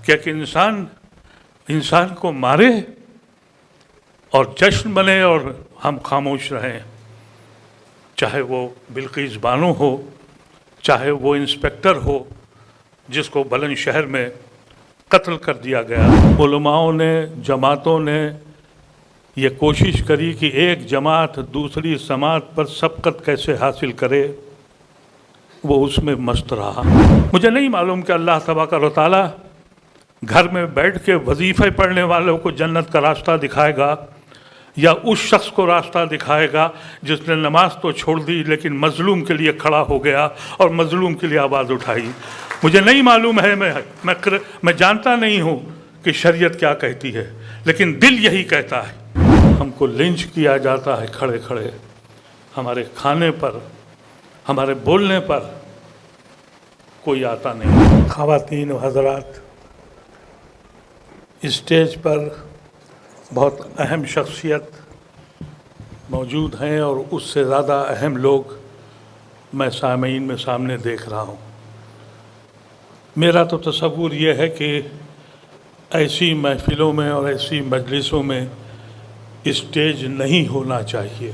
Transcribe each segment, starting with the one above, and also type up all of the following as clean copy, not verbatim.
کہ ایک انسان کو مارے اور جشن بنے اور ہم خاموش رہیں، چاہے وہ بلقیس بانو ہو، چاہے وہ انسپکٹر ہو جس کو بلند شہر میں قتل کر دیا گیا۔ علماؤں نے، جماعتوں نے یہ کوشش کری کہ ایک جماعت دوسری سماعت پر سبقت کیسے حاصل کرے، وہ اس میں مست رہا۔ مجھے نہیں معلوم کہ اللہ تبارک و تعالیٰ گھر میں بیٹھ کے وظیفے پڑھنے والوں کو جنت کا راستہ دکھائے گا یا اس شخص کو راستہ دکھائے گا جس نے نماز تو چھوڑ دی لیکن مظلوم کے لیے کھڑا ہو گیا اور مظلوم کے لیے آواز اٹھائی۔ مجھے نہیں معلوم ہے، میں جانتا نہیں ہوں کہ شریعت کیا کہتی ہے، لیکن دل یہی کہتا ہے۔ ہم کو لنچ کیا جاتا ہے کھڑے کھڑے، ہمارے کھانے پر، ہمارے بولنے پر کوئی آتا نہیں۔ خواتین و حضرات، اسٹیج پر بہت اہم شخصیت موجود ہیں اور اس سے زیادہ اہم لوگ میں سامعین میں سامنے دیکھ رہا ہوں۔ میرا تو تصور یہ ہے کہ ایسی محفلوں میں اور ایسی مجلسوں میں اسٹیج نہیں ہونا چاہیے۔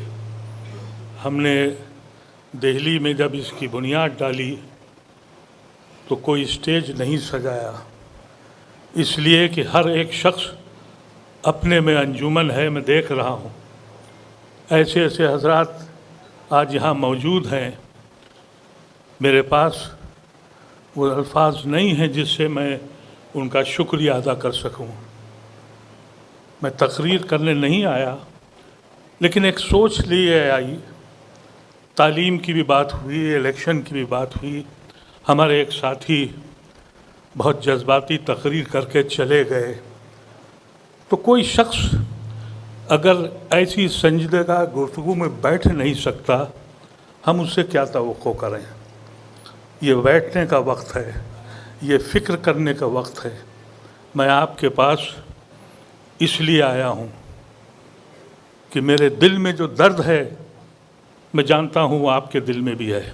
ہم نے دہلی میں جب اس کی بنیاد ڈالی تو کوئی اسٹیج نہیں سجایا، اس لیے کہ ہر ایک شخص اپنے میں انجمن ہے۔ میں دیکھ رہا ہوں ایسے حضرات آج یہاں موجود ہیں، میرے پاس وہ الفاظ نہیں ہیں جس سے میں ان کا شکریہ ادا کر سکوں۔ میں تقریر کرنے نہیں آیا، لیکن ایک سوچ لیے آئی۔ تعلیم کی بھی بات ہوئی، الیکشن کی بھی بات ہوئی۔ ہمارے ایک ساتھی بہت جذباتی تقریر کر کے چلے گئے، تو کوئی شخص اگر ایسی سنجیدگی گفتگو میں بیٹھ نہیں سکتا، ہم اس سے کیا توقع کریں؟ یہ بیٹھنے کا وقت ہے، یہ فکر کرنے کا وقت ہے۔ میں آپ کے پاس اس لیے آیا ہوں کہ میرے دل میں جو درد ہے میں جانتا ہوں وہ آپ کے دل میں بھی ہے۔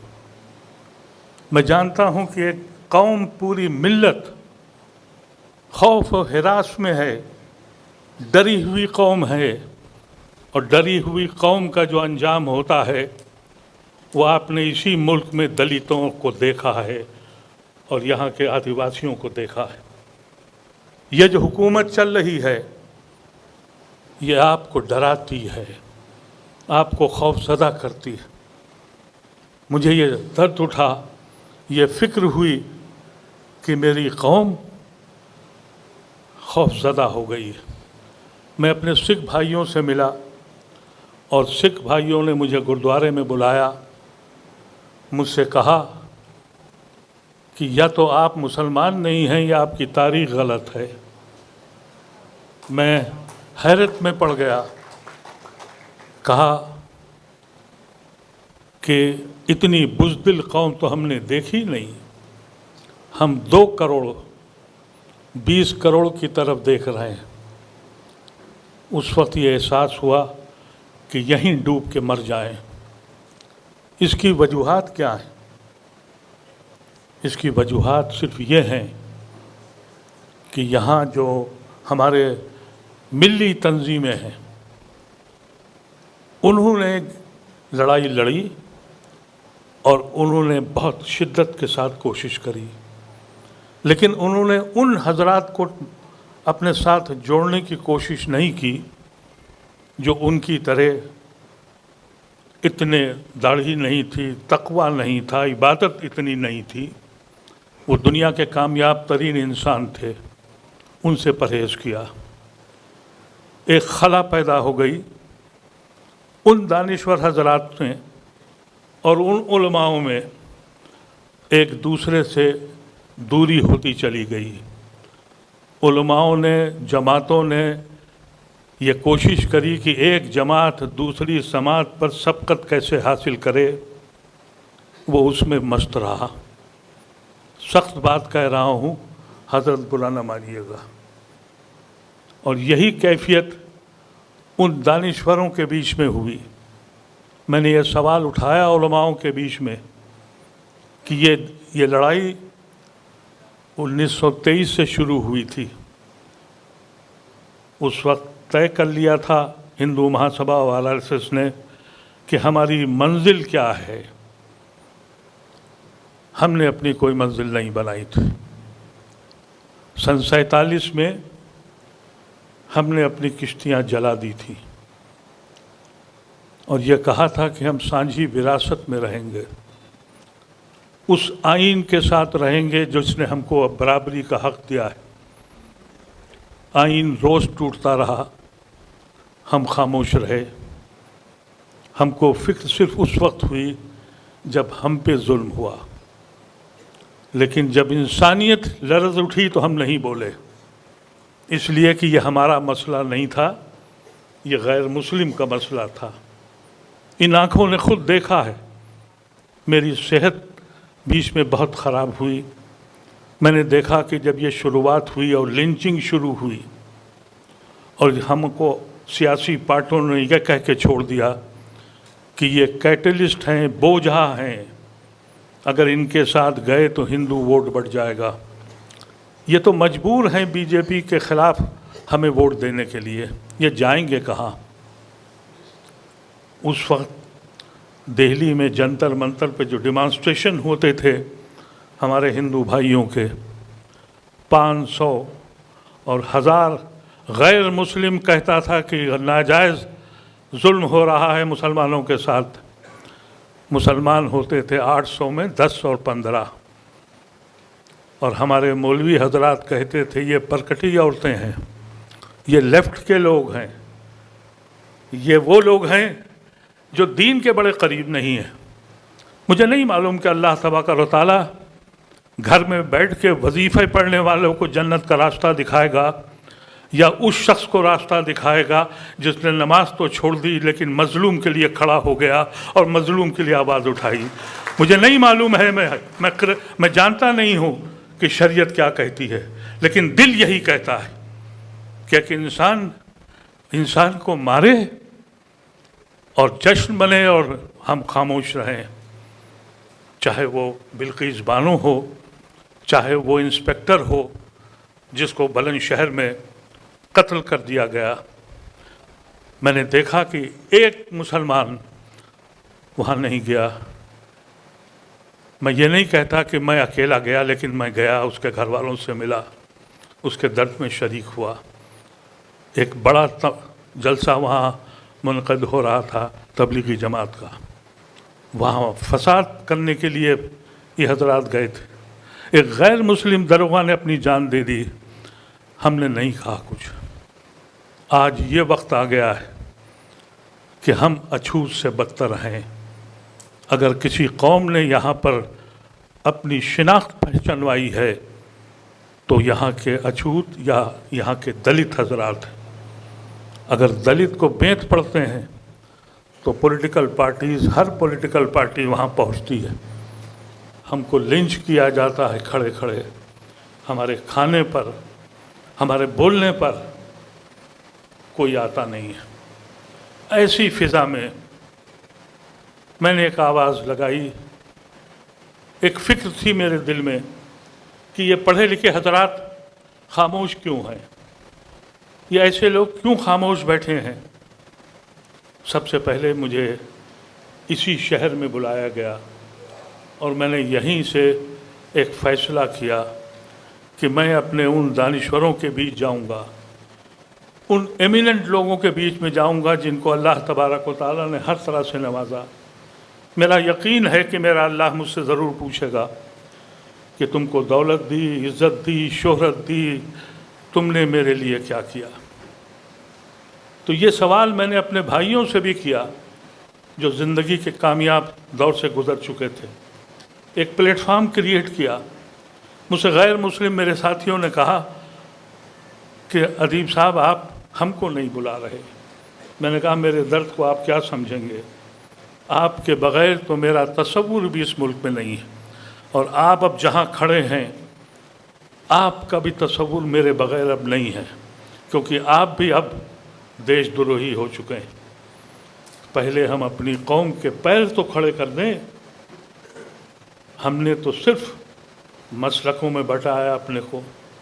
میں جانتا ہوں کہ ایک قوم، پوری ملت خوف و ہراس میں ہے، ڈری ہوئی قوم ہے، اور ڈری ہوئی قوم کا جو انجام ہوتا ہے وہ آپ نے اسی ملک میں دلتوں کو دیکھا ہے اور یہاں کے آدیواسیوں کو دیکھا ہے۔ یہ جو حکومت چل رہی ہے یہ آپ کو ڈراتی ہے، آپ کو خوف زدہ کرتی ہے۔ مجھے یہ درد اٹھا، یہ فکر ہوئی کہ میری قوم خوف زدہ ہو گئی ہے۔ میں اپنے سکھ بھائیوں سے ملا اور سکھ بھائیوں نے مجھے گردوارے میں بلایا، مجھ سے کہا کہ یا تو آپ مسلمان نہیں ہیں یا آپ کی تاریخ غلط ہے۔ میں حیرت میں پڑ گیا، کہا کہ اتنی بزدل قوم تو ہم نے دیکھی نہیں، ہم 2 کروڑ 20 کروڑ کی طرف دیکھ رہے ہیں۔ اس وقت یہ احساس ہوا کہ یہیں ڈوب کے مر جائیں۔ اس کی وجوہات کیا ہیں؟ اس کی وجوہات صرف یہ ہیں کہ یہاں جو ہمارے ملی تنظیمیں ہیں انہوں نے لڑائی لڑی اور انہوں نے بہت شدت کے ساتھ کوشش کری، لیکن انہوں نے ان حضرات کو اپنے ساتھ جوڑنے کی کوشش نہیں کی جو ان کی طرح اتنے داڑھی نہیں تھی، تقویٰ نہیں تھا، عبادت اتنی نہیں تھی۔ وہ دنیا کے کامیاب ترین انسان تھے، ان سے پرہیز کیا۔ ایک خلا پیدا ہو گئی ان دانشور حضرات میں اور ان علماؤں میں، ایک دوسرے سے دوری ہوتی چلی گئی۔ علماؤں نے، جماعتوں نے یہ کوشش کری کہ ایک جماعت دوسری سماعت پر سبقت کیسے حاصل کرے، وہ اس میں مست رہا۔ سخت بات کہہ رہا ہوں، حضرت برا نہ مانیے گا۔ اور یہی کیفیت ان دانشوروں کے بیچ میں ہوئی۔ میں نے یہ سوال اٹھایا علماؤں کے بیچ میں کہ یہ لڑائی 1923 से शुरू हुई थी। उस वक्त तय कर लिया था हिंदू महासभा और RSS ने कि हमारी मंजिल क्या है। हमने अपनी कोई मंजिल नहीं बनाई थी। सन 47 में हमने अपनी किश्तियाँ जला दी थी और ये कहा था कि हम सांझी विरासत में रहेंगे, उस आइन के साथ रहेंगे जिसने हमको अब बराबरी का हक दिया है। आइन रोज़ टूटता रहा, हम खामोश रहे। हमको फिक्र सिर्फ उस वक्त हुई जब हम पे जुल्म हुआ, लेकिन जब इंसानियत लरज़ उठी तो हम नहीं बोले, इसलिए कि यह हमारा मसला नहीं था, ये गैर मुस्लिम का मसला था। इन आँखों ने खुद देखा है। मेरी सेहत बीच में बहुत ख़राब हुई। मैंने देखा कि जब ये शुरुआत हुई और लिंचिंग शुरू हुई और हमको सियासी पार्टियों ने यह कह के छोड़ दिया कि ये कैटलिस्ट हैं, बोझा हैं, अगर इनके साथ गए तो हिंदू वोट बढ़ जाएगा, ये तो मजबूर हैं बीजेपी के ख़िलाफ़ हमें वोट देने के लिए, ये जाएंगे कहाँ। उस वक्त दिल्ली में जंतर मंतर पे जो डिमॉन्स्ट्रेशन होते थे हमारे हिंदू भाइयों के, 500 और 1000 गैर मुस्लिम कहता था कि नाजायज़ जुल्म हो रहा है मुसलमानों के साथ। मुसलमान होते थे 800 में 10 और 15, और हमारे मौलवी हजरात कहते थे ये परकटी औरतें हैं, ये लेफ़्ट के लोग हैं, ये वो लोग हैं जो दीन के बड़े करीब नहीं हैं। मुझे नहीं मालूम कि अल्लाह तबारक व तआला घर में बैठ के वजीफ़े पढ़ने वालों को जन्नत का रास्ता दिखाएगा या उस शख्स को रास्ता दिखाएगा जिसने नमाज तो छोड़ दी लेकिन मजलूम के लिए खड़ा हो गया और मजलूम के लिए आवाज़ उठाई। मुझे नहीं मालूम है, मैं जानता नहीं हूँ कि शरीयत क्या कहती है, लेकिन दिल यही कहता है कि इंसान को मारे और जश्न बने और हम खामोश रहें, चाहे वो बिल्किस बानो हो, चाहे वो इंस्पेक्टर हो जिसको बुलंदशहर में कत्ल कर दिया गया। मैंने देखा कि एक मुसलमान वहाँ नहीं गया। मैं ये नहीं कहता कि मैं अकेला गया, लेकिन मैं गया, उसके घर वालों से मिला, उसके दर्द में शरीक हुआ। एक बड़ा जलसा वहाँ मुनक़द हो रहा था तबलीगी जमात का, वहाँ फसाद करने के लिए ये हजरात गए थे। एक गैर मुस्लिम दरोगा ने अपनी जान दे दी, हमने नहीं कहा कुछ। आज ये वक्त आ गया है कि हम अछूत से बदतर हैं। अगर किसी कौम ने यहाँ पर अपनी शिनाख्त पहचानवाई है तो यहाँ के अछूत या यहाँ के दलित हजरात हैं। अगर दलित को बेंत पड़ते हैं तो पॉलिटिकल पार्टीज़, हर पॉलिटिकल पार्टी वहाँ पहुँचती है। हमको लिंच किया जाता है खड़े खड़े, हमारे खाने पर, हमारे बोलने पर कोई आता नहीं है। ऐसी फ़िज़ा में मैंने एक आवाज़ लगाई, एक फ़िक्र थी मेरे दिल में कि ये पढ़े लिखे हजरात खामोश क्यों हैं, ये ऐसे लोग क्यों खामोश बैठे हैं। सबसे पहले मुझे इसी शहर में बुलाया गया और मैंने यहीं से एक फ़ैसला किया कि मैं अपने उन दानिश्वरों के बीच जाऊंगा, उन एमिनेंट लोगों के बीच में जाऊंगा जिनको अल्लाह तबारक व तआला ने हर तरह से नवाजा। मेरा यकीन है कि मेरा अल्लाह मुझसे ज़रूर पूछेगा कि तुमको दौलत दी, इज़्ज़त दी, शोहरत दी, तुमने मेरे लिए क्या किया। तो ये सवाल मैंने अपने भाइयों से भी किया जो ज़िंदगी के कामयाब दौर से गुज़र चुके थे। एक प्लेटफार्म क्रिएट किया। मुझसे गैर मुस्लिम मेरे साथियों ने कहा कि अदीब साहब आप हमको नहीं बुला रहे। मैंने कहा मेरे दर्द को आप क्या समझेंगे, आपके बग़ैर तो मेरा तसव्वुर भी इस मुल्क में नहीं है, और आप अब जहाँ खड़े हैं आपका भी तसव्वुर मेरे बग़ैर अब नहीं है, क्योंकि आप भी अब देशद्रोही हो चुके हैं। पहले हम अपनी कौम के पैर तो खड़े कर दें। हमने तो सिर्फ مسلکوں میں بٹا ہے اپنے کو،